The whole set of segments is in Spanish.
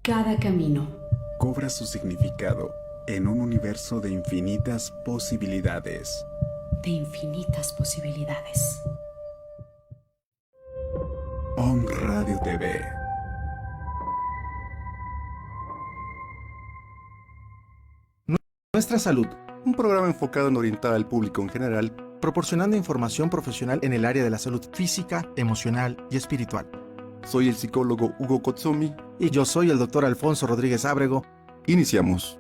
Cada camino cobra su significado en un universo de infinitas posibilidades. de infinitas posibilidades. OM Radio TV. Nuestra Salud, un programa enfocado en orientar al público en general, proporcionando información profesional en el área de la salud física, emocional y espiritual. Soy el psicólogo Hugo Kotsumi. Y yo soy el doctor Alfonso Rodríguez Ábrego. Iniciamos.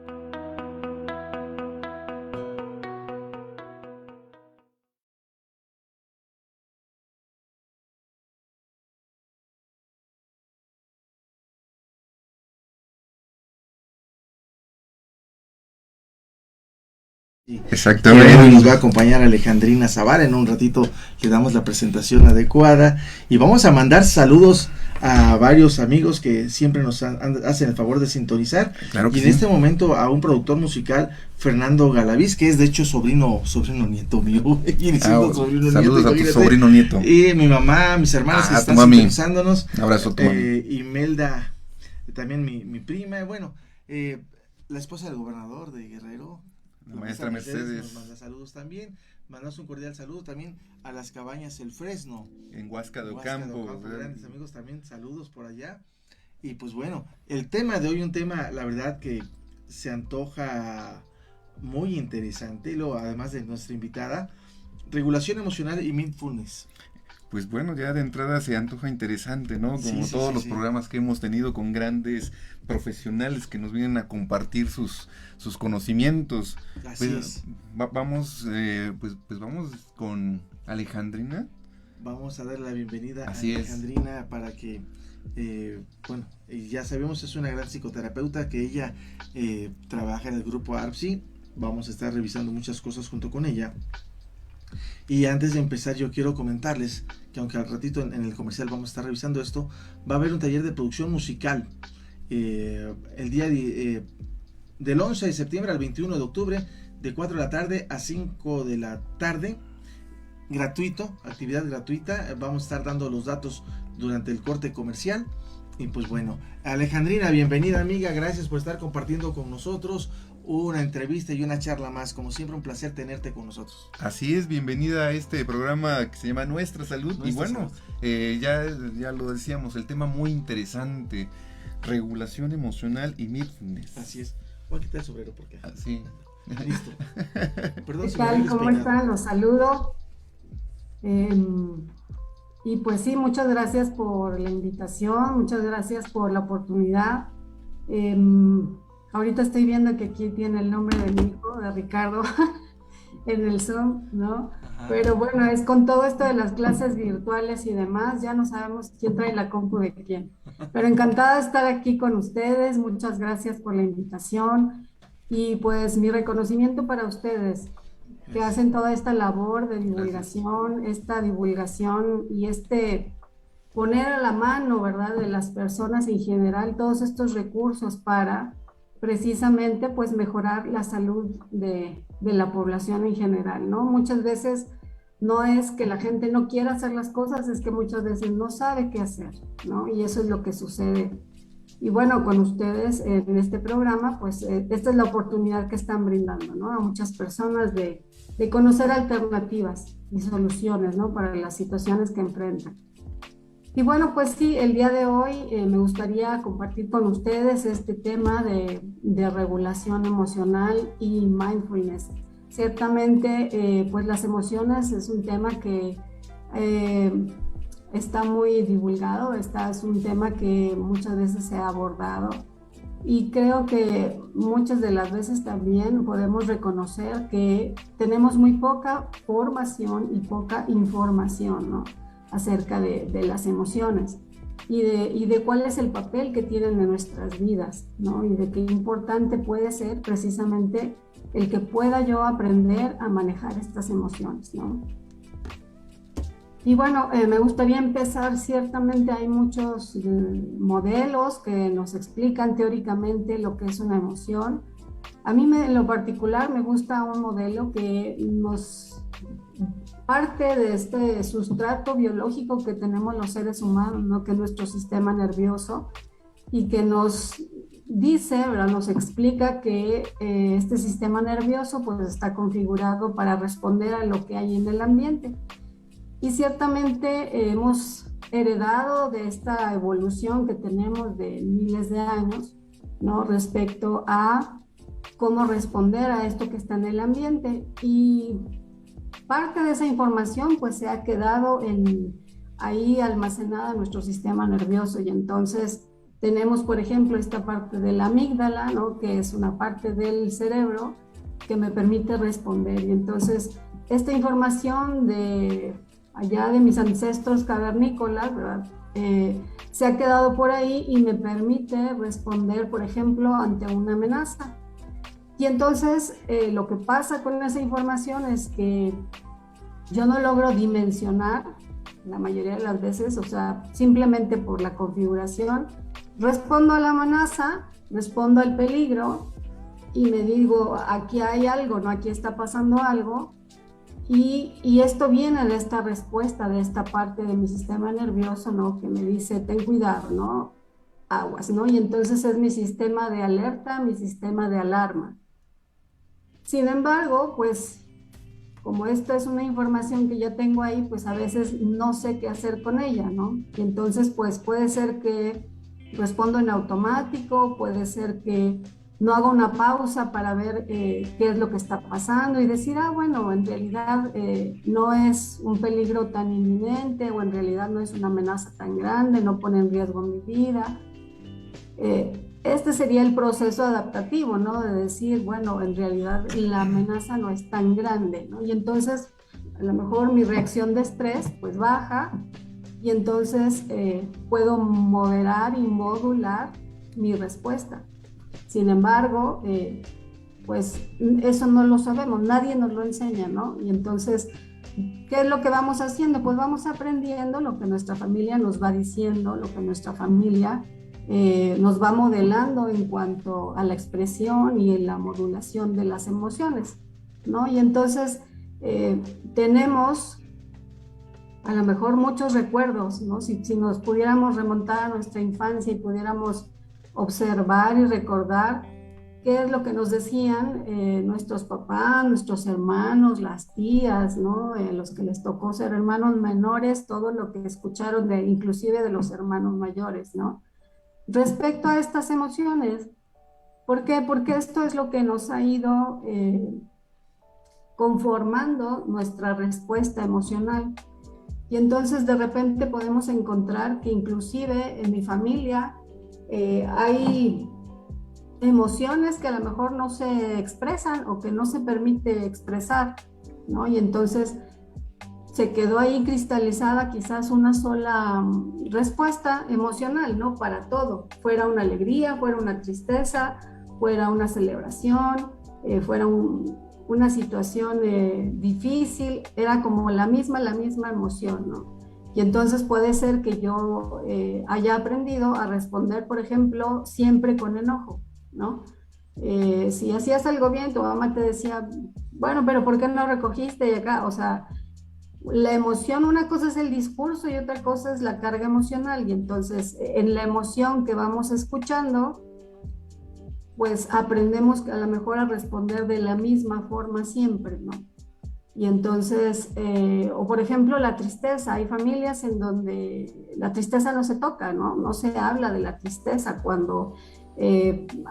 Exactamente. Y hoy nos va a acompañar Alejandrina Zavala. En un ratito le damos la presentación adecuada y vamos a mandar saludos a varios amigos que siempre nos hacen el favor de sintonizar. Claro que y en sí. este momento a un productor musical, Fernando Galaviz, que es de hecho sobrino nieto mío. Saludos a tu sobrino nieto. Y mi mamá, mis hermanas que están sintonizándonos. Un abrazo a tu mami. Imelda, también mi prima. Bueno, la esposa del gobernador de Guerrero, La maestra Mercedes. nos manda saludos también. Mandamos un cordial saludo también a las cabañas El Fresno. En Huasca de Ocampo. Grandes amigos también, saludos por allá. Y pues bueno, el tema de hoy, un tema, la verdad que se antoja muy interesante. Además de nuestra invitada, regulación emocional y mindfulness. Pues bueno, ya de entrada se antoja interesante, ¿no? Como todos los programas que hemos tenido con grandes profesionales que nos vienen a compartir sus conocimientos. Así es. Vamos con Alejandrina. Vamos a darle la bienvenida Así a Alejandrina para que, ya sabemos, es una gran psicoterapeuta que ella trabaja en el grupo ARPSI. Vamos a estar revisando muchas cosas junto con ella. Y antes de empezar, yo quiero comentarles que aunque al ratito en el comercial vamos a estar revisando esto, va a haber un taller de producción musical el día del 11 de septiembre al 21 de octubre, de 4 de la tarde a 5 de la tarde, gratuito, actividad gratuita. Vamos a estar dando los datos durante el corte comercial. Y pues bueno, Alejandrina, bienvenida amiga, gracias por estar compartiendo con nosotros una entrevista y una charla más. Como siempre, un placer tenerte con nosotros. Así es, bienvenida a este programa que se llama Nuestra Salud. Ya lo decíamos, el tema muy interesante, regulación emocional y mindfulness. Así es. Voy a quitar el sombrero porque... Sí. Listo. Perdón, ¿Qué tal? ¿Cómo están? Los saludo. Y pues sí, muchas gracias por la invitación, muchas gracias por la oportunidad. Ahorita estoy viendo que aquí tiene el nombre de mi hijo, de Ricardo, en el Zoom, ¿no? Ajá. Pero bueno, es con todo esto de las clases virtuales y demás, ya no sabemos quién trae la compu de quién. Pero encantada de estar aquí con ustedes, muchas gracias por la invitación y pues mi reconocimiento para ustedes, que hacen toda esta labor de divulgación, esta divulgación y poner a la mano, ¿verdad?, de las personas en general todos estos recursos para precisamente pues mejorar la salud de la población en general, ¿no? Muchas veces no es que la gente no quiera hacer las cosas, es que muchas veces no sabe qué hacer, ¿no? Y eso es lo que sucede. Y bueno, con ustedes en este programa, pues esta es la oportunidad que están brindando, ¿no?, a muchas personas de conocer alternativas y soluciones, ¿no?, para las situaciones que enfrentan. Y bueno, pues sí, el día de hoy me gustaría compartir con ustedes este tema de regulación emocional y mindfulness. Ciertamente, pues las emociones es un tema que está muy divulgado, es un tema que muchas veces se ha abordado y creo que muchas de las veces también podemos reconocer que tenemos muy poca formación y poca información, ¿no?, acerca de las emociones y de cuál es el papel que tienen en nuestras vidas, ¿no?, y de qué importante puede ser precisamente el que pueda yo aprender a manejar estas emociones, ¿no? Y bueno, me gustaría empezar, ciertamente hay muchos modelos que nos explican teóricamente lo que es una emoción. A mí en lo particular me gusta un modelo que nos parte de este sustrato biológico que tenemos los seres humanos, ¿no?, que es nuestro sistema nervioso y que nos dice, ¿verdad? Nos explica que este sistema nervioso pues está configurado para responder a lo que hay en el ambiente. Y ciertamente hemos heredado de esta evolución que tenemos de miles de años, ¿no? Respecto a cómo responder a esto que está en el ambiente. Y parte de esa información pues se ha quedado ahí almacenada en nuestro sistema nervioso, y entonces tenemos, por ejemplo, esta parte de la amígdala, ¿no? Que es una parte del cerebro que me permite responder. Y entonces esta información de allá de mis ancestros cavernícolas, ¿verdad? Se ha quedado por ahí y me permite responder, por ejemplo, ante una amenaza. Y entonces lo que pasa con esa información es que yo no logro dimensionar la mayoría de las veces, o sea, simplemente por la configuración, respondo a la amenaza, respondo al peligro y me digo, aquí hay algo, ¿no? Aquí está pasando algo. Y esto viene de esta respuesta, de esta parte de mi sistema nervioso, ¿no? Que me dice, ten cuidado, ¿no? Aguas, ¿no? Y entonces es mi sistema de alerta, mi sistema de alarma. Sin embargo, pues, como esta es una información que ya tengo ahí, pues a veces no sé qué hacer con ella, ¿no? Y entonces, pues, puede ser que respondo en automático, puede ser que no hago una pausa para ver qué es lo que está pasando y decir, bueno, en realidad no es un peligro tan inminente, o en realidad no es una amenaza tan grande, no pone en riesgo mi vida. Este sería el proceso adaptativo, ¿no? De decir, bueno, en realidad la amenaza no es tan grande, ¿no? Y entonces, a lo mejor mi reacción de estrés, pues baja, y entonces puedo moderar y modular mi respuesta. Sin embargo, pues eso no lo sabemos, nadie nos lo enseña, ¿no? Y entonces, ¿qué es lo que vamos haciendo? Pues vamos aprendiendo lo que nuestra familia nos va diciendo, lo que nuestra familia nos va modelando en cuanto a la expresión y la modulación de las emociones, ¿no? Y entonces tenemos a lo mejor muchos recuerdos, ¿no? Si nos pudiéramos remontar a nuestra infancia y pudiéramos observar y recordar qué es lo que nos decían nuestros papás, nuestros hermanos, las tías, ¿no? Los que les tocó ser hermanos menores, todo lo que escucharon inclusive de los hermanos mayores, ¿no? Respecto a estas emociones. ¿Por qué? Porque esto es lo que nos ha ido conformando nuestra respuesta emocional. Y entonces de repente podemos encontrar que inclusive en mi familia hay emociones que a lo mejor no se expresan o que no se permite expresar, ¿no? Y entonces se quedó ahí cristalizada quizás una sola respuesta emocional, ¿no? Para todo, fuera una alegría, fuera una tristeza, fuera una celebración, fuera una situación difícil, era como la misma emoción, ¿no? Y entonces puede ser que yo haya aprendido a responder, por ejemplo, siempre con enojo, ¿no? Si hacías algo bien, tu mamá te decía, bueno, pero ¿por qué no recogiste? Y acá, o sea, la emoción, una cosa es el discurso y otra cosa es la carga emocional. Y entonces, en la emoción que vamos escuchando, pues aprendemos a lo mejor a responder de la misma forma siempre, ¿no? Y entonces, o por ejemplo, la tristeza. Hay familias en donde la tristeza no se toca, ¿no? No se habla de la tristeza. Cuando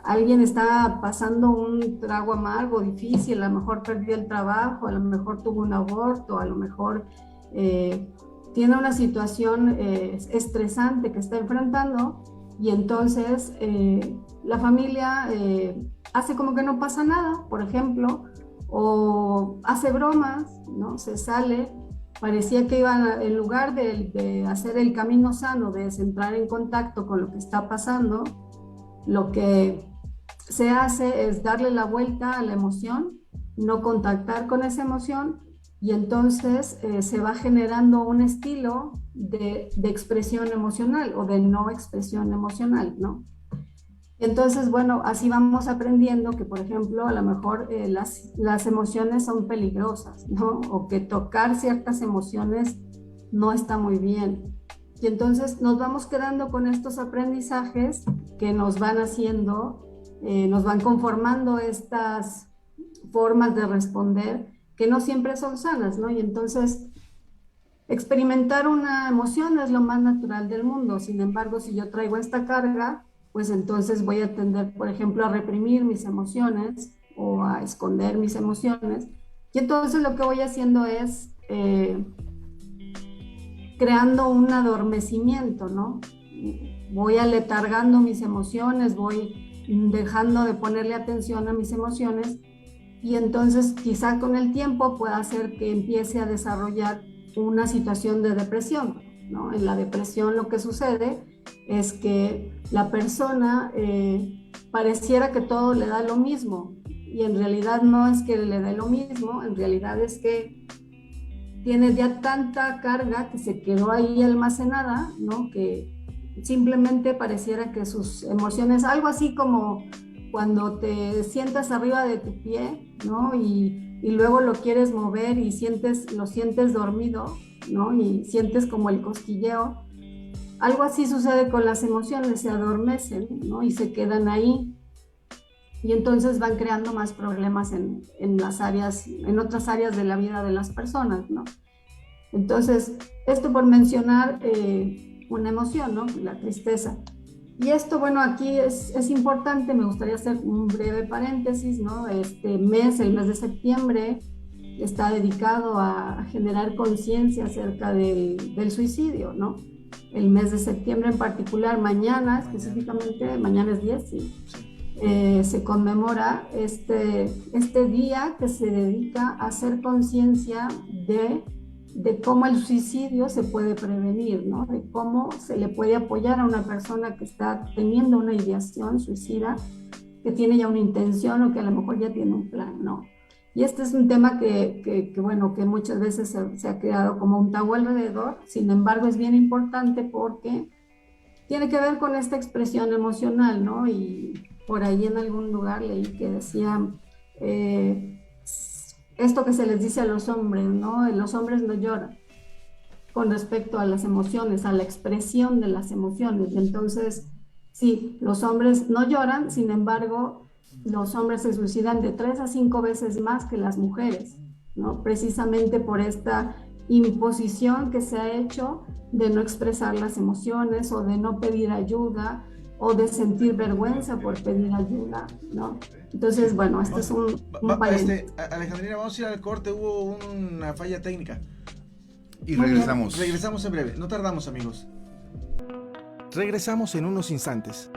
alguien está pasando un trago amargo, difícil, a lo mejor perdió el trabajo, a lo mejor tuvo un aborto, a lo mejor tiene una situación estresante que está enfrentando, y entonces la familia hace como que no pasa nada, por ejemplo, o hace bromas, ¿no? Se sale, parecía que iban, en lugar de hacer el camino sano, de entrar en contacto con lo que está pasando, lo que se hace es darle la vuelta a la emoción, no contactar con esa emoción, y entonces se va generando un estilo de expresión emocional o de no expresión emocional, ¿no? Entonces, bueno, así vamos aprendiendo que, por ejemplo, a lo mejor las emociones son peligrosas, ¿no? O que tocar ciertas emociones no está muy bien. Y entonces nos vamos quedando con estos aprendizajes que nos van haciendo, nos van conformando estas formas de responder que no siempre son sanas, ¿no? Y entonces experimentar una emoción es lo más natural del mundo. Sin embargo, si yo traigo esta carga, pues entonces voy a tender, por ejemplo, a reprimir mis emociones o a esconder mis emociones. Y entonces lo que voy haciendo es creando un adormecimiento, ¿no? Voy aletargando mis emociones, voy dejando de ponerle atención a mis emociones, y entonces quizá con el tiempo pueda hacer que empiece a desarrollar una situación de depresión, ¿no? En la depresión lo que sucede es que la persona pareciera que todo le da lo mismo, y en realidad no es que le dé lo mismo, en realidad es que tiene ya tanta carga que se quedó ahí almacenada, ¿no? Que simplemente pareciera que sus emociones, algo así como cuando te sientas arriba de tu pie, ¿no? Y luego lo quieres mover y lo sientes dormido, ¿no? Y sientes como el cosquilleo. Algo así sucede con las emociones, se adormecen, ¿no? Y se quedan ahí. Y entonces van creando más problemas en otras áreas de la vida de las personas, ¿no? Entonces, esto por mencionar una emoción, ¿no? La tristeza. Y esto, bueno, aquí es importante, me gustaría hacer un breve paréntesis, ¿no? Este mes, el mes de septiembre, está dedicado a generar conciencia acerca del suicidio, ¿no? El mes de septiembre en particular, mañana específicamente, mañana es 10, sí. Se conmemora este día que se dedica a hacer conciencia de cómo el suicidio se puede prevenir, ¿no? De cómo se le puede apoyar a una persona que está teniendo una ideación suicida, que tiene ya una intención o que a lo mejor ya tiene un plan, ¿no? Y este es un tema que muchas veces se ha creado como un tabú alrededor. Sin embargo, es bien importante porque tiene que ver con esta expresión emocional, ¿no? Y por ahí en algún lugar leí que decía esto que se les dice a los hombres, ¿no? Los hombres no lloran con respecto a las emociones, a la expresión de las emociones. Y entonces, sí, los hombres no lloran, sin embargo, los hombres se suicidan de 3 a 5 veces más que las mujeres, ¿no? Precisamente por esta imposición que se ha hecho de no expresar las emociones o de no pedir ayuda o de sentir vergüenza por pedir ayuda, ¿no? Entonces, bueno, este es un paréntesis. Alejandrina, vamos a ir al corte, hubo una falla técnica. Y regresamos. Regresamos en breve, no tardamos, amigos. Regresamos en unos instantes.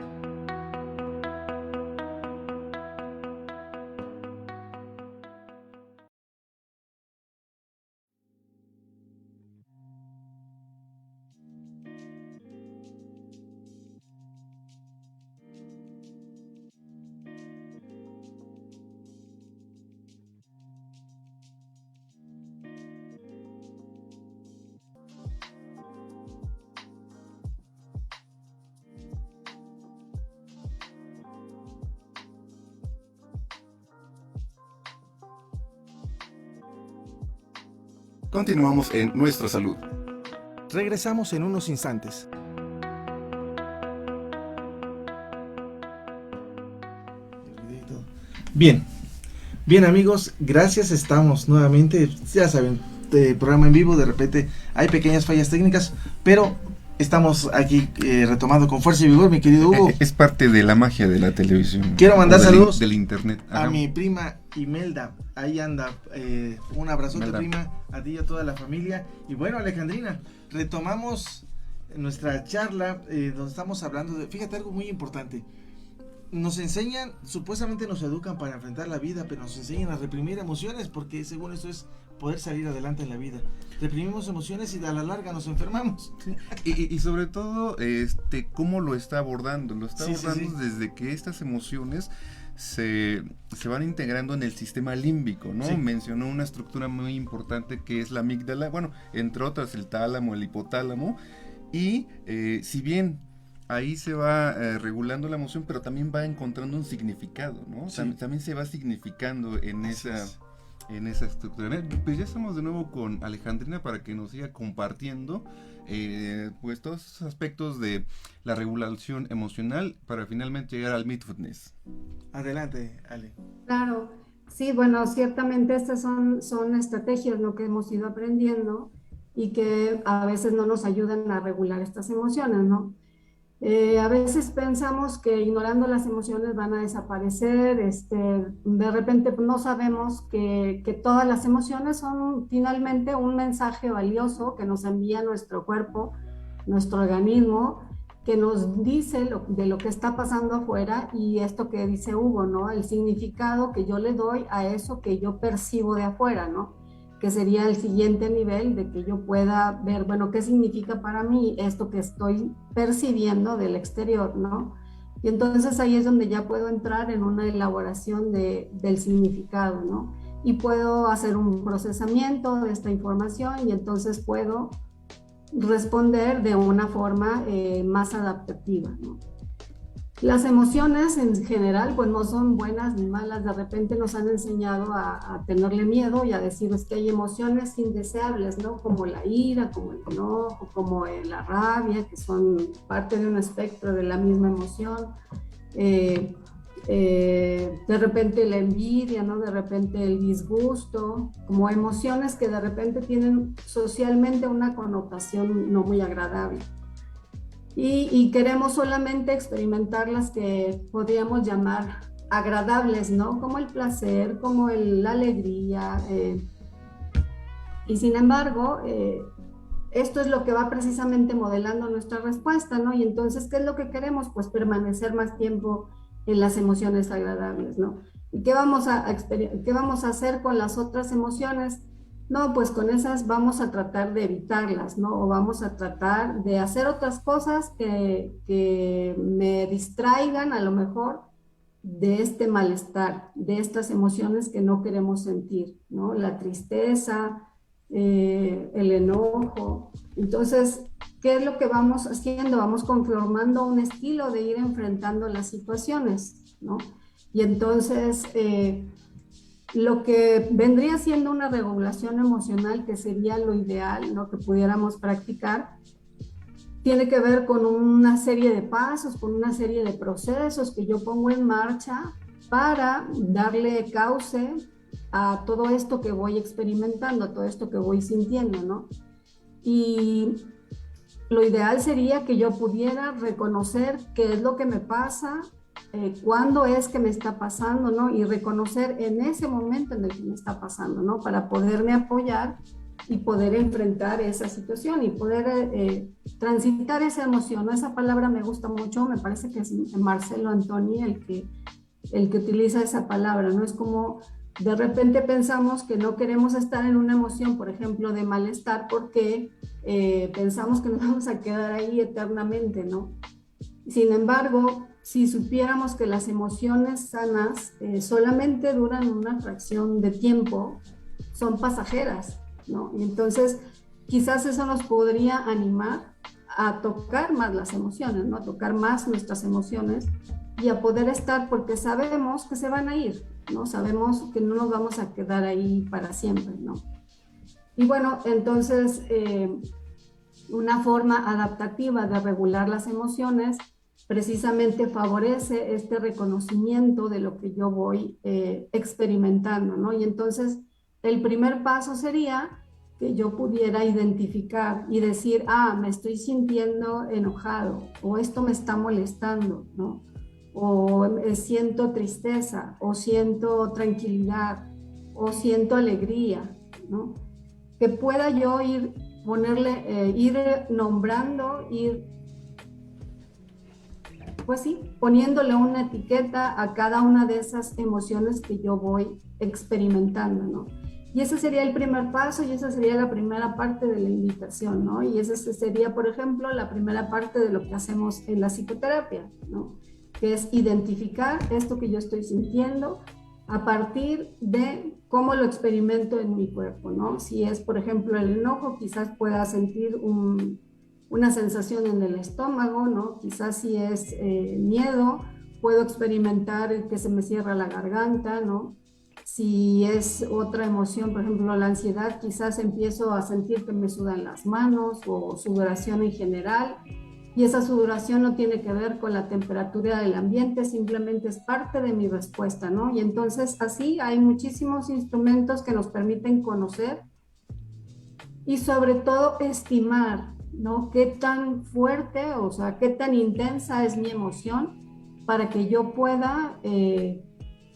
Continuamos en Nuestra Salud. Regresamos en unos instantes. Bien amigos, gracias, estamos nuevamente, ya saben, programa en vivo, de repente hay pequeñas fallas técnicas, pero estamos aquí retomando con fuerza y vigor, mi querido Hugo. Es parte de la magia de la televisión. Quiero mandar saludos del internet. a mi prima Imelda, ahí anda, un abrazote, Imelda. Prima, a ti y a toda la familia. Y bueno, Alejandrina, retomamos nuestra charla donde estamos hablando de, fíjate, algo muy importante. Nos enseñan, supuestamente nos educan para enfrentar la vida, pero nos enseñan a reprimir emociones, porque según esto es poder salir adelante en la vida. Reprimimos emociones y a la larga nos enfermamos. Sí. Y sobre todo, cómo lo está abordando. Lo está abordando desde que estas emociones se van integrando en el sistema límbico, ¿no? Sí. Mencionó una estructura muy importante que es la amígdala, bueno, entre otras el tálamo, el hipotálamo, y si bien ahí se va regulando la emoción, pero también va encontrando un significado, ¿no? Sí. También se va significando en esa estructura. Pues ya estamos de nuevo con Alejandrina para que nos siga compartiendo pues todos esos aspectos de la regulación emocional para finalmente llegar al mindfulness. Adelante, Ale. Claro, sí, bueno, ciertamente estas son estrategias, ¿no?, que hemos ido aprendiendo y que a veces no nos ayudan a regular estas emociones, ¿no? A veces pensamos que ignorando las emociones van a desaparecer, de repente no sabemos que todas las emociones son finalmente un mensaje valioso que nos envía nuestro cuerpo, nuestro organismo, que nos dice de lo que está pasando afuera, y esto que dice Hugo, ¿no? El significado que yo le doy a eso que yo percibo de afuera, ¿no? Que sería el siguiente nivel de que yo pueda ver, bueno, qué significa para mí esto que estoy percibiendo del exterior, ¿no? Y entonces ahí es donde ya puedo entrar en una elaboración del significado, ¿no? Y puedo hacer un procesamiento de esta información y entonces puedo responder de una forma más adaptativa, ¿no? Las emociones en general pues no son buenas ni malas. De repente nos han enseñado a tenerle miedo y a decir es que hay emociones indeseables, ¿no? Como la ira, como el enojo, como la rabia, que son parte de un espectro de la misma emoción. De repente la envidia, ¿no? De repente el disgusto, como emociones que de repente tienen socialmente una connotación no muy agradable. Y queremos solamente experimentar las que podríamos llamar agradables, ¿no? Como el placer, como la alegría. Y sin embargo, esto es lo que va precisamente modelando nuestra respuesta, ¿no? Y entonces, ¿qué es lo que queremos? Pues permanecer más tiempo en las emociones agradables, ¿no? ¿Y qué vamos a hacer con las otras emociones? No, pues con esas vamos a tratar de evitarlas, ¿no? O vamos a tratar de hacer otras cosas que me distraigan a lo mejor de este malestar, de estas emociones que no queremos sentir, ¿no? La tristeza, el enojo. Entonces, ¿qué es lo que vamos haciendo? Vamos conformando un estilo de ir enfrentando las situaciones, ¿no? Y entonces, lo que vendría siendo una regulación emocional, que sería lo ideal, ¿no?, que pudiéramos practicar, tiene que ver con una serie de pasos, con una serie de procesos que yo pongo en marcha para darle cauce a todo esto que voy experimentando, a todo esto que voy sintiendo, ¿no? Y lo ideal sería que yo pudiera reconocer qué es lo que me pasa, cuándo es que me está pasando, ¿no? Y reconocer en ese momento en el que me está pasando, ¿no? Para poderme apoyar y poder enfrentar esa situación y poder transitar esa emoción, ¿no? Esa palabra me gusta mucho, me parece que es Marcelo Antoni el que utiliza esa palabra, ¿no? Es como de repente pensamos que no queremos estar en una emoción, por ejemplo, de malestar, porque pensamos que nos vamos a quedar ahí eternamente, ¿no? Sin embargo, si supiéramos que las emociones sanas solamente duran una fracción de tiempo, son pasajeras, ¿no? Y entonces quizás eso nos podría animar a tocar más las emociones, ¿no? A tocar más nuestras emociones y a poder estar, porque sabemos que se van a ir, ¿no? Sabemos que no nos vamos a quedar ahí para siempre, ¿no? Y bueno, entonces una forma adaptativa de regular las emociones precisamente favorece este reconocimiento de lo que yo voy experimentando, ¿no? Y entonces el primer paso sería que yo pudiera identificar y decir, me estoy sintiendo enojado, o esto me está molestando, ¿no? O siento tristeza, o siento tranquilidad, o siento alegría, ¿no? Que pueda yo ir nombrando, pues sí, poniéndole una etiqueta a cada una de esas emociones que yo voy experimentando, ¿no? Y ese sería el primer paso y esa sería la primera parte de la invitación, ¿no? Y esa sería, por ejemplo, la primera parte de lo que hacemos en la psicoterapia, ¿no? Que es identificar esto que yo estoy sintiendo a partir de cómo lo experimento en mi cuerpo, ¿no? Si es, por ejemplo, el enojo, quizás pueda sentir una sensación en el estómago, ¿no? Quizás si es miedo, puedo experimentar que se me cierra la garganta, ¿no? Si es otra emoción, por ejemplo, la ansiedad, quizás empiezo a sentir que me sudan las manos o sudoración en general. Y esa sudoración no tiene que ver con la temperatura del ambiente, simplemente es parte de mi respuesta, ¿no? Y entonces así hay muchísimos instrumentos que nos permiten conocer y sobre todo estimar, ¿no? Qué tan fuerte, o sea, qué tan intensa es mi emoción para que yo pueda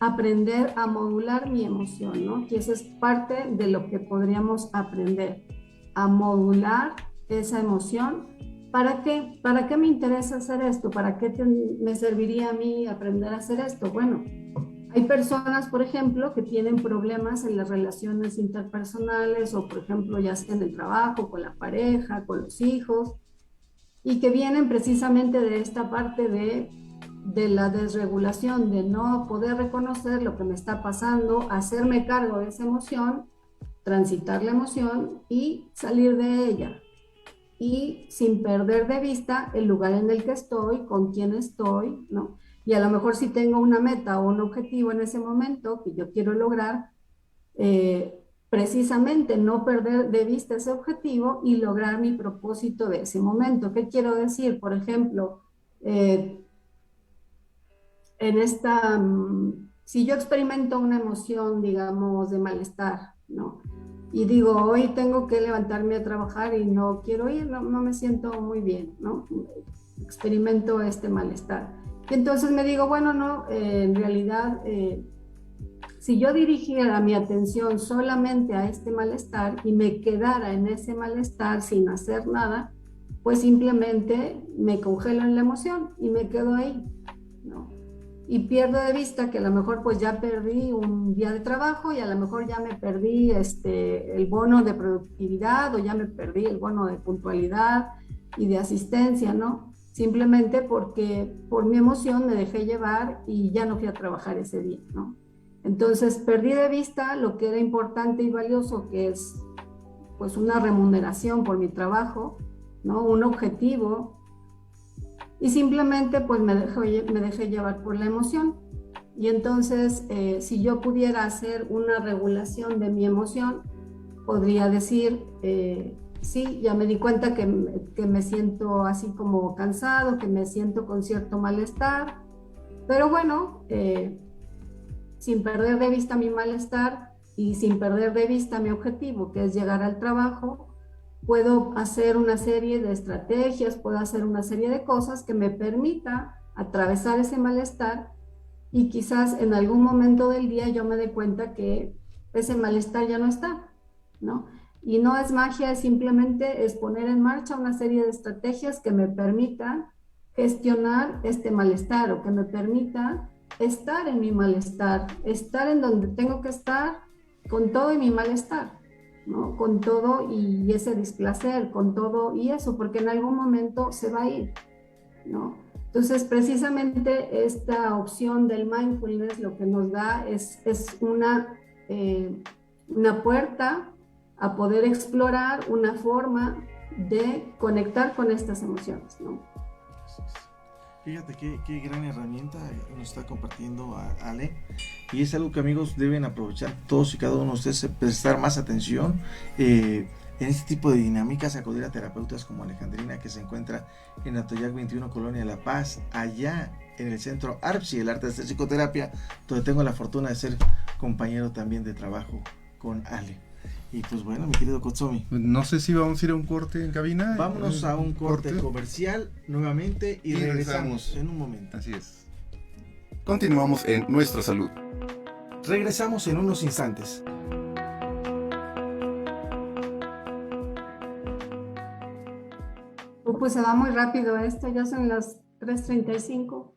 aprender a modular mi emoción, ¿no? Que eso es parte de lo que podríamos aprender, a modular esa emoción. ¿Para qué? ¿Para qué me interesa hacer esto? ¿Para qué me serviría a mí aprender a hacer esto? Bueno, hay personas, por ejemplo, que tienen problemas en las relaciones interpersonales o, por ejemplo, ya sea en el trabajo, con la pareja, con los hijos, y que vienen precisamente de esta parte de la desregulación, de no poder reconocer lo que me está pasando, hacerme cargo de esa emoción, transitar la emoción y salir de ella. Y sin perder de vista el lugar en el que estoy, con quién estoy, ¿no? Y a lo mejor si tengo una meta o un objetivo en ese momento que yo quiero lograr, precisamente no perder de vista ese objetivo y lograr mi propósito de ese momento. ¿Qué quiero decir? Por ejemplo, en esta, si yo experimento una emoción, digamos, de malestar, ¿no? Y digo, hoy tengo que levantarme a trabajar y no quiero ir, no me siento muy bien, ¿no? Experimento este malestar. Y entonces me digo, bueno, no, en realidad, si yo dirigiera mi atención solamente a este malestar y me quedara en ese malestar sin hacer nada, pues simplemente me congelo en la emoción y me quedo ahí, ¿no? Y pierdo de vista que a lo mejor pues ya perdí un día de trabajo y a lo mejor ya me perdí el bono de productividad o ya me perdí el bono de puntualidad y de asistencia, ¿no? Simplemente porque por mi emoción me dejé llevar y ya no fui a trabajar ese día, ¿no? Entonces perdí de vista lo que era importante y valioso, que es pues una remuneración por mi trabajo, ¿no? Un objetivo, y simplemente pues me dejé llevar por la emoción. Y entonces, si yo pudiera hacer una regulación de mi emoción, podría decir, sí, ya me di cuenta que me siento así como cansado, que me siento con cierto malestar, pero bueno, sin perder de vista mi malestar y sin perder de vista mi objetivo, que es llegar al trabajo, puedo hacer una serie de estrategias, puedo hacer una serie de cosas que me permita atravesar ese malestar y quizás en algún momento del día yo me dé cuenta que ese malestar ya no está, ¿no? Y no es magia, es simplemente es poner en marcha una serie de estrategias que me permitan gestionar este malestar o que me permita estar en mi malestar, estar en donde tengo que estar con todo y mi malestar, ¿no? Con todo y ese displacer, con todo y eso, porque en algún momento se va a ir, ¿no? Entonces, precisamente esta opción del mindfulness lo que nos da es una puerta a poder explorar una forma de conectar con estas emociones, ¿no? Fíjate qué gran herramienta nos está compartiendo Ale, y es algo que, amigos, deben aprovechar todos y cada uno de ustedes, prestar más atención en este tipo de dinámicas, acudir a terapeutas como Alejandrina, que se encuentra en Atoyac 21, Colonia La Paz, allá en el centro ARPSI, el arte de hacer psicoterapia, donde tengo la fortuna de ser compañero también de trabajo con Ale. Y pues bueno, mi querido Kotsomi, no sé si vamos a ir a un corte en cabina. Vámonos a un corte comercial nuevamente y regresamos en un momento. Así es. Continuamos en Nuestra Salud. Regresamos en unos instantes. Pues se va muy rápido esto, ya son las 3:35.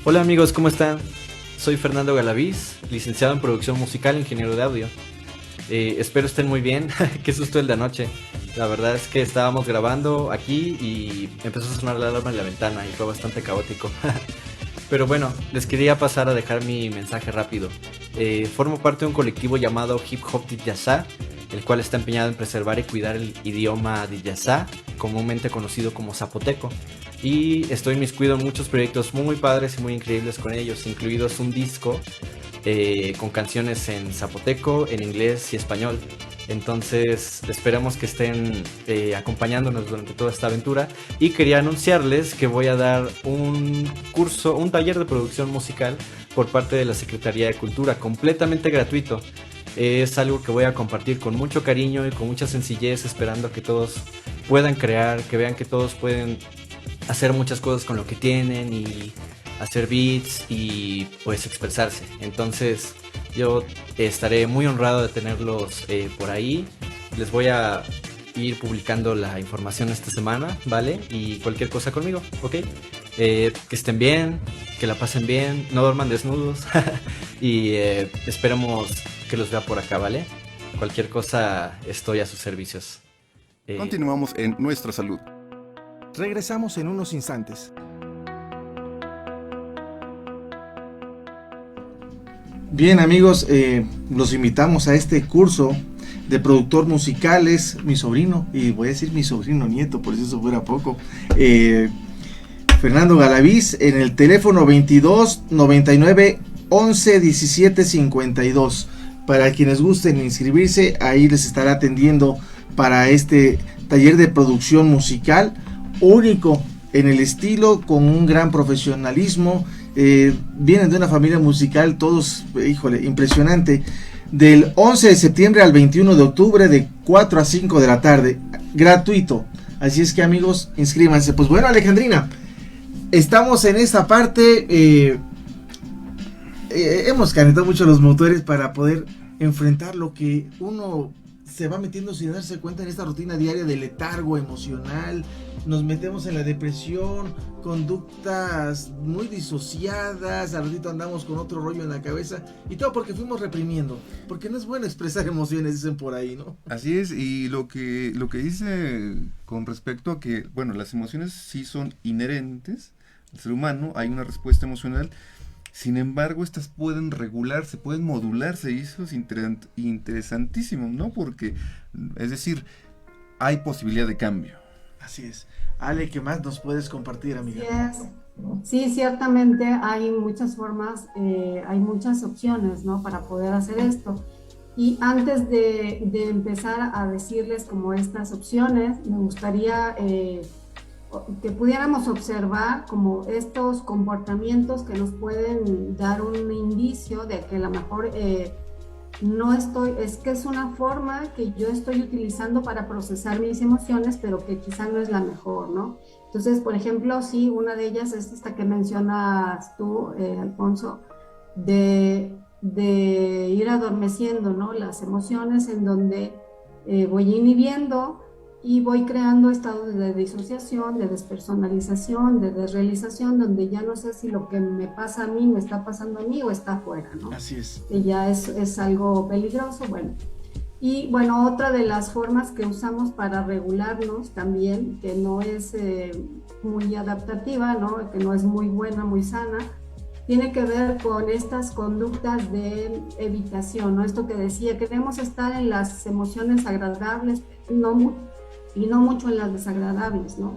Hola amigos, ¿cómo están? Soy Fernando Galaviz, licenciado en producción musical, ingeniero de audio. Espero estén muy bien. Qué susto el de anoche. La verdad es que estábamos grabando aquí y empezó a sonar la alarma en la ventana y fue bastante caótico. Pero bueno, les quería pasar a dejar mi mensaje rápido. Formo parte de un colectivo llamado Hip Hop Diyasá, el cual está empeñado en preservar y cuidar el idioma Diyasá, comúnmente conocido como zapoteco. Y estoy inmiscuido en muchos proyectos muy padres y muy increíbles con ellos, incluidos un disco con canciones en zapoteco, en inglés y español. Entonces esperamos que estén acompañándonos durante toda esta aventura, y quería anunciarles que voy a dar un curso, un taller de producción musical por parte de la Secretaría de Cultura, completamente gratuito. Es algo que voy a compartir con mucho cariño y con mucha sencillez, esperando que todos puedan crear, que vean que todos pueden hacer muchas cosas con lo que tienen y hacer beats y pues expresarse. Entonces yo estaré muy honrado de tenerlos por ahí. Les voy a ir publicando la información esta semana, ¿vale? Y cualquier cosa conmigo, ¿ok? Que estén bien, que la pasen bien, no duerman desnudos y esperemos que los vea por acá, ¿vale? Cualquier cosa, estoy a sus servicios. Continuamos en Nuestra Salud. Regresamos en unos instantes. Bien amigos, los invitamos a este curso de productor musical. Es mi sobrino, y voy a decir mi sobrino nieto, por si eso fuera poco, Fernando Galaviz, en el teléfono 22 99 11 17 52. Para quienes gusten inscribirse, ahí les estará atendiendo para este taller de producción musical único en el estilo, con un gran profesionalismo. Vienen de una familia musical, todos, híjole, impresionante. Del 11 de septiembre al 21 de octubre, de 4 a 5 de la tarde, gratuito. Así es que amigos, inscríbanse. Pues bueno, Alejandrina, estamos en esta parte. Hemos calentado mucho los motores para poder enfrentar lo que uno se va metiendo sin darse cuenta en esta rutina diaria de letargo emocional. Nos metemos en la depresión, conductas muy disociadas, al ratito andamos con otro rollo en la cabeza, y todo porque fuimos reprimiendo, porque no es bueno expresar emociones, dicen por ahí, ¿no? Así es, y lo que dice con respecto a que, bueno, las emociones sí son inherentes al ser humano, hay una respuesta emocional. Sin embargo, estas pueden regularse, pueden modularse, y eso es interesantísimo, ¿no? Porque, es decir, hay posibilidad de cambio. Así es. Ale, ¿qué más nos puedes compartir, amiga? Así es. Sí, ciertamente hay muchas formas, hay muchas opciones, ¿no? Para poder hacer esto. Y antes de empezar a decirles como estas opciones, me gustaría que pudiéramos observar como estos comportamientos que nos pueden dar un indicio de que a lo mejor no estoy, es que es una forma que yo estoy utilizando para procesar mis emociones, pero que quizá no es la mejor, ¿no? Entonces, por ejemplo, sí, una de ellas es esta que mencionas tú, Alfonso, de ir adormeciendo, ¿no? Las emociones, en donde voy inhibiendo y voy creando estados de disociación, de despersonalización, de desrealización, donde ya no sé si lo que me pasa a mí me está pasando a mí o está afuera, ¿no? Así es. Que ya es algo peligroso, bueno. Y bueno, otra de las formas que usamos para regularnos también, que no es muy adaptativa, ¿no? Que no es muy buena, muy sana, tiene que ver con estas conductas de evitación, ¿no? Esto que decía, queremos estar en las emociones agradables, y no mucho en las desagradables, ¿no?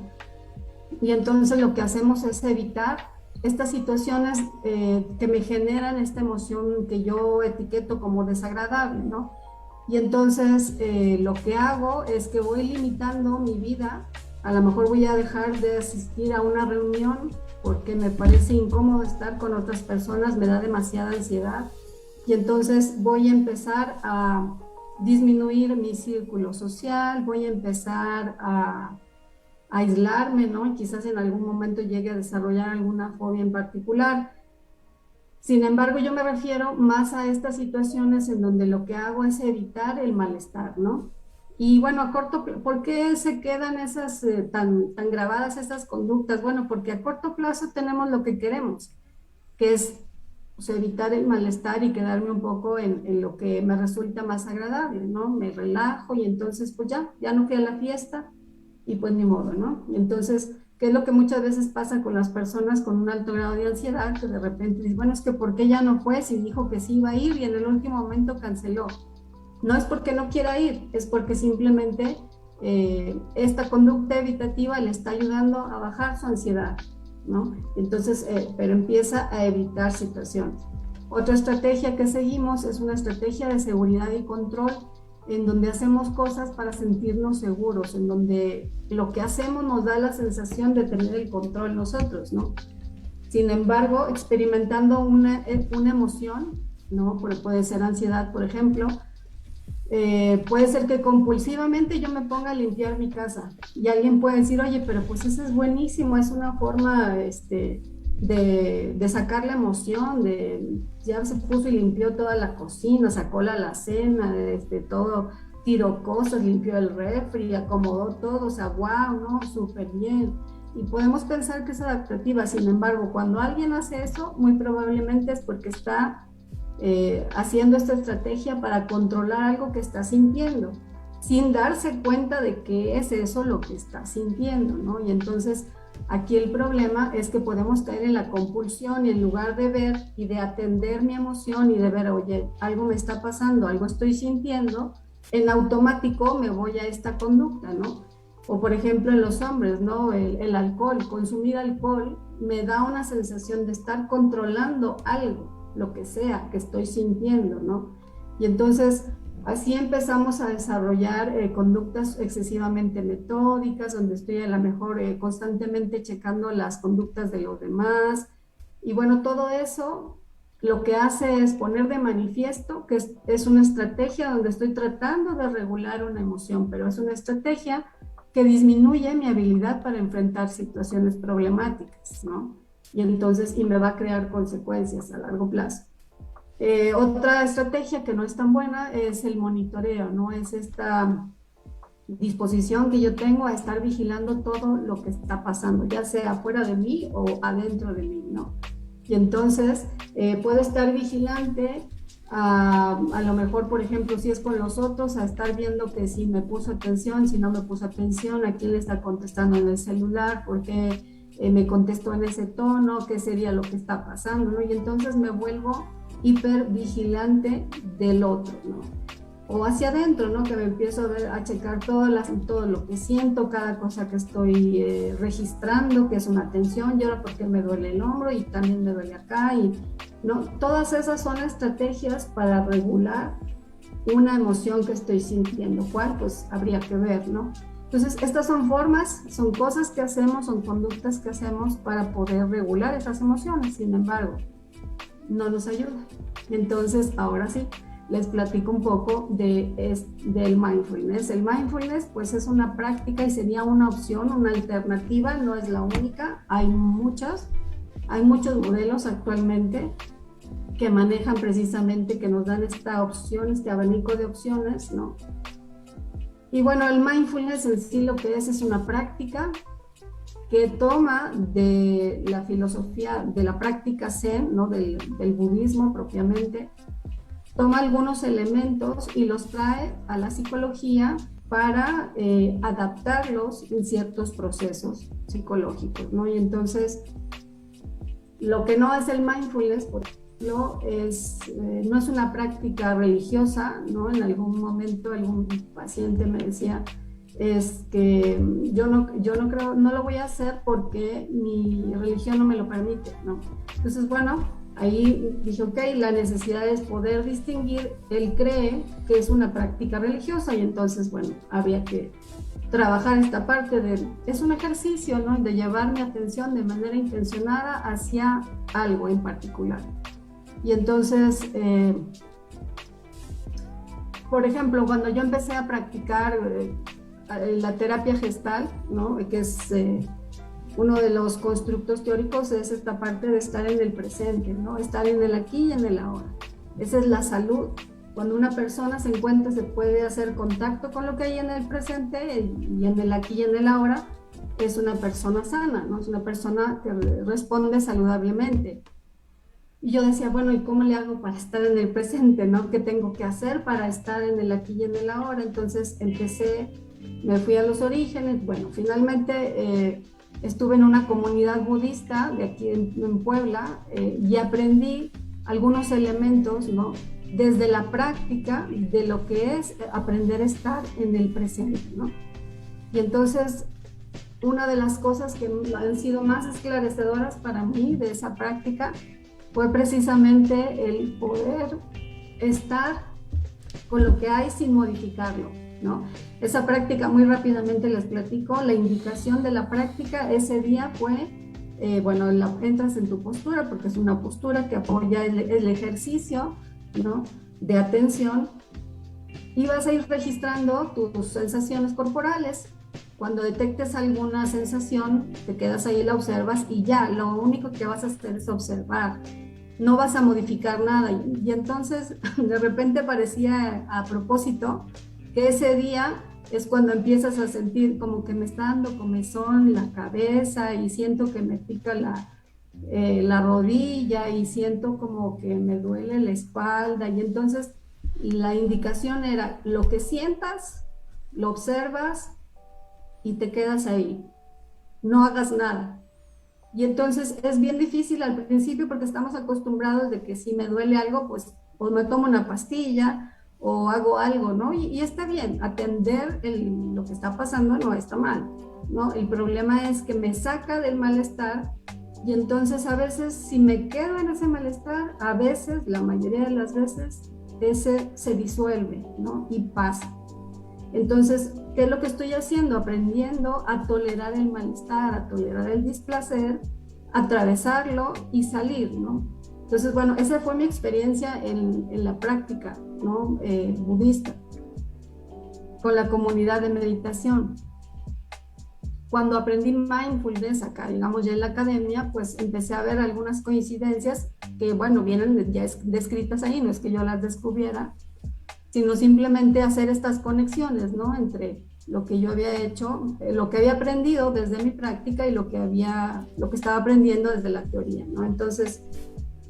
Y entonces lo que hacemos es evitar estas situaciones que me generan esta emoción que yo etiqueto como desagradable, ¿no? Y entonces lo que hago es que voy limitando mi vida. A lo mejor voy a dejar de asistir a una reunión porque me parece incómodo estar con otras personas, me da demasiada ansiedad, y entonces voy a empezar a disminuir mi círculo social, voy a empezar a aislarme, ¿no? Y quizás en algún momento llegue a desarrollar alguna fobia en particular. Sin embargo, yo me refiero más a estas situaciones en donde lo que hago es evitar el malestar, ¿no? Y bueno, ¿por qué se quedan esas tan grabadas esas conductas? Bueno, porque a corto plazo tenemos lo que queremos, que es pues, evitar el malestar y quedarme un poco en lo que me resulta más agradable, ¿no? Me relajo y entonces pues ya no fui a la fiesta y pues ni modo, ¿no? Y entonces, ¿qué es lo que muchas veces pasa con las personas con un alto grado de ansiedad? Que de repente dicen, bueno, es que ¿por qué ya no fue si dijo que sí iba a ir y en el último momento canceló? No es porque no quiera ir, es porque simplemente esta conducta evitativa le está ayudando a bajar su ansiedad, ¿no? Entonces, pero empieza a evitar situaciones. Otra estrategia que seguimos es una estrategia de seguridad y control, en donde hacemos cosas para sentirnos seguros, en donde lo que hacemos nos da la sensación de tener el control nosotros, ¿no? Sin embargo, experimentando una emoción, ¿no? Puede ser ansiedad, por ejemplo, puede ser que compulsivamente yo me ponga a limpiar mi casa y alguien puede decir, oye, pero pues eso es buenísimo, es una forma de sacar la emoción, ya se puso y limpió toda la cocina, sacó la alacena, todo, tiró cosas, limpió el refri, acomodó todo, o sea, wow, ¿no? Súper bien. Y podemos pensar que es adaptativa, sin embargo, cuando alguien hace eso, muy probablemente es porque está haciendo esta estrategia para controlar algo que está sintiendo, sin darse cuenta de que es eso lo que está sintiendo, ¿no? Y entonces aquí el problema es que podemos caer en la compulsión y en lugar de ver y de atender mi emoción y de ver, oye, algo me está pasando, algo estoy sintiendo, en automático me voy a esta conducta, ¿no? O por ejemplo en los hombres, ¿no? El alcohol, consumir alcohol me da una sensación de estar controlando algo, lo que sea que estoy sintiendo, ¿no? Y entonces así empezamos a desarrollar conductas excesivamente metódicas, donde estoy a lo mejor constantemente checando las conductas de los demás. Y bueno, todo eso lo que hace es poner de manifiesto que es una estrategia donde estoy tratando de regular una emoción, pero es una estrategia que disminuye mi habilidad para enfrentar situaciones problemáticas, ¿no? Y entonces, y me va a crear consecuencias a largo plazo. Otra estrategia que no es tan buena es el monitoreo, ¿no? Es esta disposición que yo tengo a estar vigilando todo lo que está pasando, ya sea fuera de mí o adentro de mí, ¿no? Y entonces puedo estar vigilante a lo mejor, por ejemplo, si es con los otros, a estar viendo que si me puso atención, si no me puso atención, a quién le está contestando en el celular, por qué me contestó en ese tono, qué sería lo que está pasando, ¿no? Y entonces me vuelvo hiper vigilante del otro, ¿no? O hacia adentro, ¿no? Que me empiezo a checar todo lo que siento, cada cosa que estoy registrando, que es una tensión, y ahora porque me duele el hombro y también me duele acá, y ¿no? Todas esas son estrategias para regular una emoción que estoy sintiendo, ¿cuál? Pues habría que ver, ¿no? Entonces, estas son formas, son cosas que hacemos, son conductas que hacemos para poder regular esas emociones, sin embargo, no nos ayuda. Entonces, ahora sí, les platico un poco del mindfulness. El mindfulness, pues es una práctica y sería una opción, una alternativa, no es la única, hay muchos modelos actualmente que manejan precisamente, que nos dan esta opción, este abanico de opciones, ¿no? Y bueno, el mindfulness en sí lo que es una práctica que toma de la filosofía, de la práctica Zen, ¿no? del budismo propiamente, toma algunos elementos y los trae a la psicología para adaptarlos en ciertos procesos psicológicos, ¿no? Y entonces, lo que no es el mindfulness, por ejemplo, no es una práctica religiosa, ¿no? En algún momento algún paciente me decía, es que yo no creo, no lo voy a hacer porque mi religión no me lo permite, ¿no? Entonces, bueno, ahí dije, ok, la necesidad es poder distinguir, él cree que es una práctica religiosa y entonces, bueno, había que trabajar esta parte es un ejercicio, ¿no? De llevar mi atención de manera intencionada hacia algo en particular. Y entonces, por ejemplo, cuando yo empecé a practicar la terapia gestal, ¿no? Que es uno de los constructos teóricos, es esta parte de estar en el presente, ¿no? Estar en el aquí y en el ahora. Esa es la salud. Cuando una persona se encuentra, se puede hacer contacto con lo que hay en el presente y en el aquí y en el ahora, es una persona sana, ¿no? Es una persona que responde saludablemente. Y yo decía, bueno, ¿y cómo le hago para estar en el presente, no? ¿Qué tengo que hacer para estar en el aquí y en el ahora? Entonces me fui a los orígenes. Bueno, finalmente estuve en una comunidad budista de aquí en Puebla y aprendí algunos elementos, ¿no? Desde la práctica de lo que es aprender a estar en el presente, ¿no? Y entonces, una de las cosas que han sido más esclarecedoras para mí de esa práctica fue precisamente el poder estar con lo que hay sin modificarlo, ¿no? Esa práctica, muy rápidamente les platico, la indicación de la práctica ese día fue, bueno, entras en tu postura, porque es una postura que apoya el ejercicio, ¿no? De atención, y vas a ir registrando tus sensaciones corporales. Cuando detectes alguna sensación, te quedas ahí, la observas y ya, lo único que vas a hacer es observar. No vas a modificar nada. Y entonces, de repente parecía a propósito que ese día es cuando empiezas a sentir como que me está dando comezón la cabeza y siento que me pica la rodilla y siento como que me duele la espalda. Y entonces la indicación era lo que sientas, lo observas y te quedas ahí. No hagas nada. Y entonces es bien difícil al principio porque estamos acostumbrados de que si me duele algo, pues o me tomo una pastilla o hago algo, ¿no? Y está bien, atender lo que está pasando no está mal, ¿no? El problema es que me saca del malestar y entonces a veces si me quedo en ese malestar, a veces, la mayoría de las veces, ese se disuelve, ¿no? Y pasa. Entonces, ¿qué es lo que estoy haciendo? Aprendiendo a tolerar el malestar, a tolerar el displacer, atravesarlo y salir, ¿no? Entonces, bueno, esa fue mi experiencia en la práctica, ¿no? Budista, con la comunidad de meditación. Cuando aprendí mindfulness acá, digamos ya en la academia, pues empecé a ver algunas coincidencias que, bueno, vienen ya descritas ahí, no es que yo las descubriera, sino simplemente hacer estas conexiones, ¿no? Entre lo que yo había hecho, lo que había aprendido desde mi práctica y lo que estaba aprendiendo desde la teoría, ¿no? Entonces,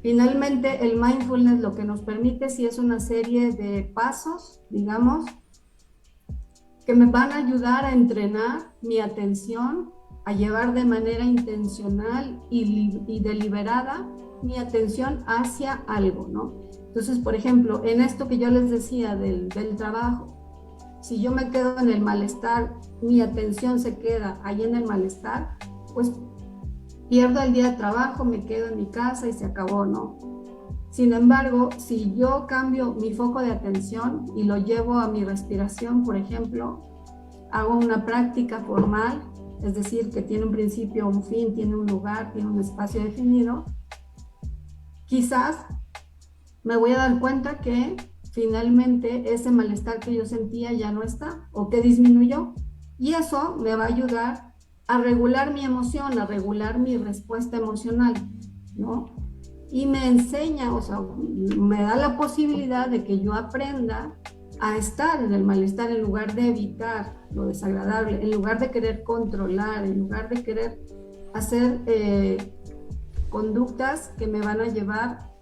finalmente el mindfulness lo que nos permite sí es una serie de pasos, digamos, que me van a ayudar a entrenar mi atención, a llevar de manera intencional y deliberada mi atención hacia algo, ¿no? Entonces, por ejemplo, en esto que yo les decía del trabajo, si yo me quedo en el malestar, mi atención se queda ahí en el malestar, pues pierdo el día de trabajo, me quedo en mi casa y se acabó, ¿no? Sin embargo, si yo cambio mi foco de atención y lo llevo a mi respiración, por ejemplo, hago una práctica formal, es decir, que tiene un principio, un fin, tiene un lugar, tiene un espacio definido, quizás me voy a dar cuenta que finalmente ese malestar que yo sentía ya no está o que disminuyó. Y eso me va a ayudar a regular mi emoción, a regular mi respuesta emocional, ¿no? Y me enseña, o sea, me da la posibilidad de que yo aprenda a estar en el malestar en lugar de evitar lo desagradable, en lugar de querer controlar, en lugar de querer hacer conductas que me van a llevar,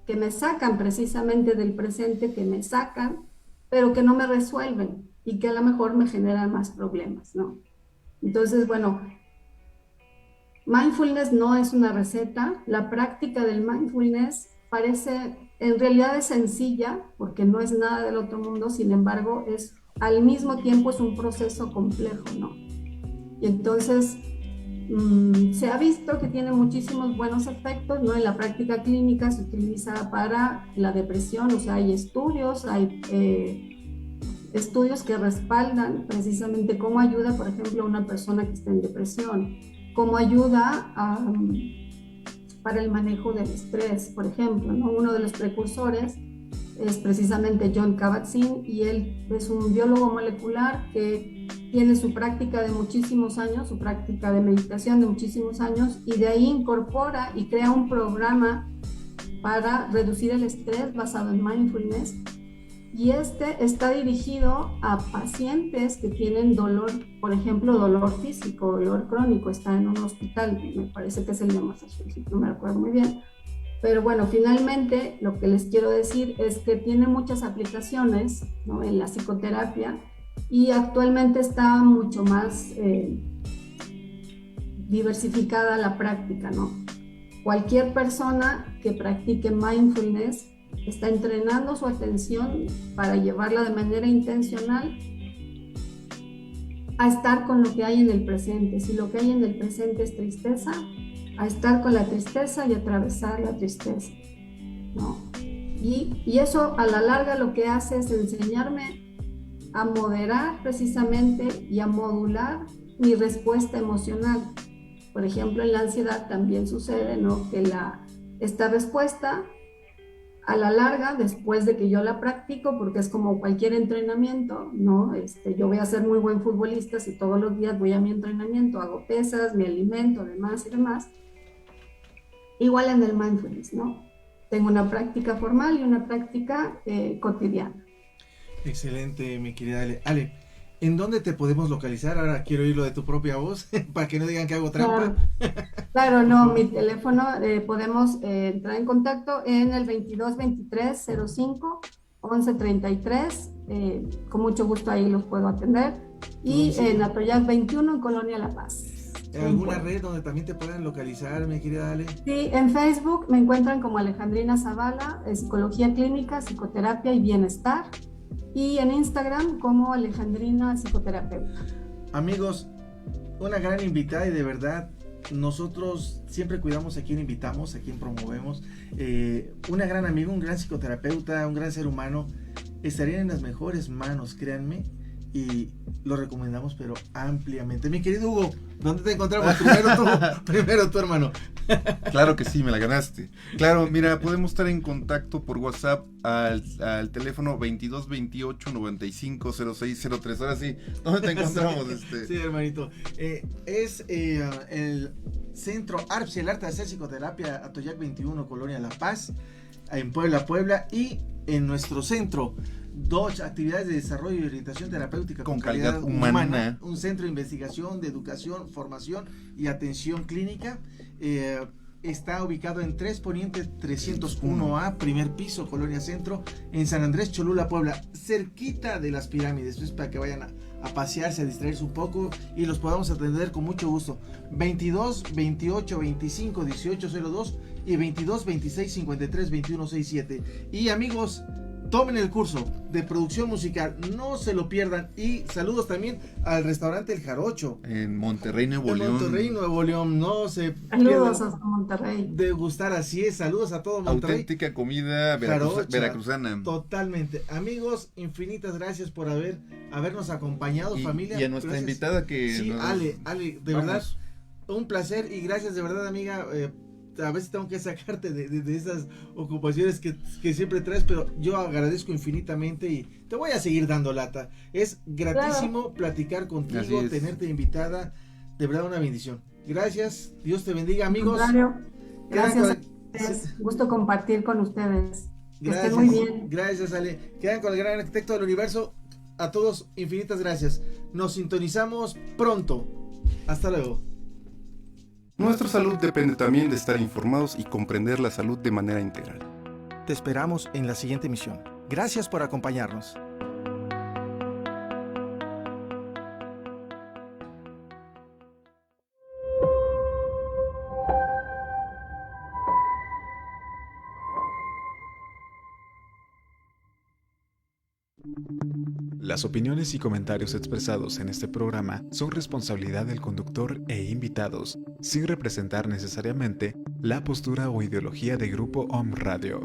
que me sacan precisamente del presente, que me sacan, pero que no me resuelven y que a lo mejor me generan más problemas, ¿no? Entonces, bueno, mindfulness no es una receta. La práctica del mindfulness en realidad es sencilla, porque no es nada del otro mundo, sin embargo, al mismo tiempo es un proceso complejo, ¿no? Y entonces, se ha visto que tiene muchísimos buenos efectos, ¿no? En la práctica clínica se utiliza para la depresión, o sea, hay estudios que respaldan precisamente cómo ayuda, por ejemplo, a una persona que está en depresión, cómo ayuda para el manejo del estrés, por ejemplo, ¿no? Uno de los precursores es precisamente Jon Kabat-Zinn, y él es un biólogo molecular que tiene su práctica de muchísimos años, su práctica de meditación de muchísimos años, y de ahí incorpora y crea un programa para reducir el estrés basado en mindfulness, y este está dirigido a pacientes que tienen dolor, por ejemplo, dolor físico, dolor crónico. Está en un hospital, me parece que es el de Massachusetts, no me acuerdo muy bien, Pero bueno, finalmente lo que les quiero decir es que tiene muchas aplicaciones, ¿no?, en la psicoterapia, y actualmente está mucho más diversificada la práctica, ¿no? Cualquier persona que practique mindfulness está entrenando su atención para llevarla de manera intencional a estar con lo que hay en el presente. Si lo que hay en el presente es tristeza, a estar con la tristeza y atravesar la tristeza, ¿no? Y eso a la larga lo que hace es enseñarme a moderar precisamente y a modular mi respuesta emocional. Por ejemplo, en la ansiedad también sucede, ¿no?, que esta respuesta a la larga, después de que yo la practico, porque es como cualquier entrenamiento, ¿no? Yo voy a ser muy buen futbolista si todos los días voy a mi entrenamiento, hago pesas, me alimento, demás y demás. Igual en el mindfulness, ¿no? Tengo una práctica formal y una práctica cotidiana. Excelente, mi querida Ale. Ale, ¿en dónde te podemos localizar? Ahora quiero oírlo de tu propia voz, para que no digan que hago trampa. Claro, no, mi teléfono, podemos entrar en contacto en el 22 23 05 11 33, con mucho gusto ahí los puedo atender, y en Atoyac 21 en Colonia La Paz. ¿Alguna red donde también te puedan localizar, mi querida Ale? Sí, en Facebook me encuentran como Alejandrina Zavala, Psicología Clínica, Psicoterapia y Bienestar, y en Instagram como Alejandrina Psicoterapeuta. Amigos, una gran invitada, y de verdad nosotros siempre cuidamos a quien invitamos, a quien promovemos. Una gran amiga, un gran psicoterapeuta, un gran ser humano. Estarían en las mejores manos, créanme, y lo recomendamos pero ampliamente. Mi querido Hugo, ¿dónde te encontramos? Primero tú, hermano. Claro que sí, me la ganaste. Claro, mira, podemos estar en contacto por WhatsApp al teléfono 22 28 95 06 03. Ahora sí, ¿dónde te encontramos? Sí, hermanito. Es el Centro ARPSI, el Arte de Hacer Psicoterapia, Atoyac 21, Colonia La Paz, en Puebla, y en nuestro centro, 2 actividades de desarrollo y orientación terapéutica con calidad humana, un centro de investigación, de educación, formación y atención clínica. Está ubicado en 3 Poniente 301A, primer piso, Colonia Centro, en San Andrés Cholula, Puebla, cerquita de las pirámides. Es para que vayan a pasearse, a distraerse un poco y los podamos atender con mucho gusto. 22 28 25 18 02 y 22 26 53 21 67. Y amigos, tomen el curso de producción musical, no se lo pierdan. Y saludos también al restaurante El Jarocho en Monterrey, Nuevo León. No se saludos hasta Monterrey. Degustar, así es, saludos a todo Monterrey. Auténtica comida veracruzana. Totalmente. Amigos, infinitas gracias por habernos acompañado, familia. Y a nuestra invitada que... Sí, Ale, de verdad, un placer, y gracias de verdad, amiga. A veces tengo que sacarte de esas ocupaciones que siempre traes, pero yo agradezco infinitamente y te voy a seguir dando lata. Es gratísimo platicar contigo, tenerte invitada, de verdad una bendición. Gracias, Dios te bendiga, amigos. Gracias a ustedes, gusto compartir con ustedes. Gracias, estén muy bien. Gracias, Ale. Quedan con el gran arquitecto del universo. A todos, infinitas gracias. Nos sintonizamos pronto. Hasta luego. Nuestra salud depende también de estar informados y comprender la salud de manera integral. Te esperamos en la siguiente emisión. Gracias por acompañarnos. Las opiniones y comentarios expresados en este programa son responsabilidad del conductor e invitados, sin representar necesariamente la postura o ideología de Grupo Om Radio.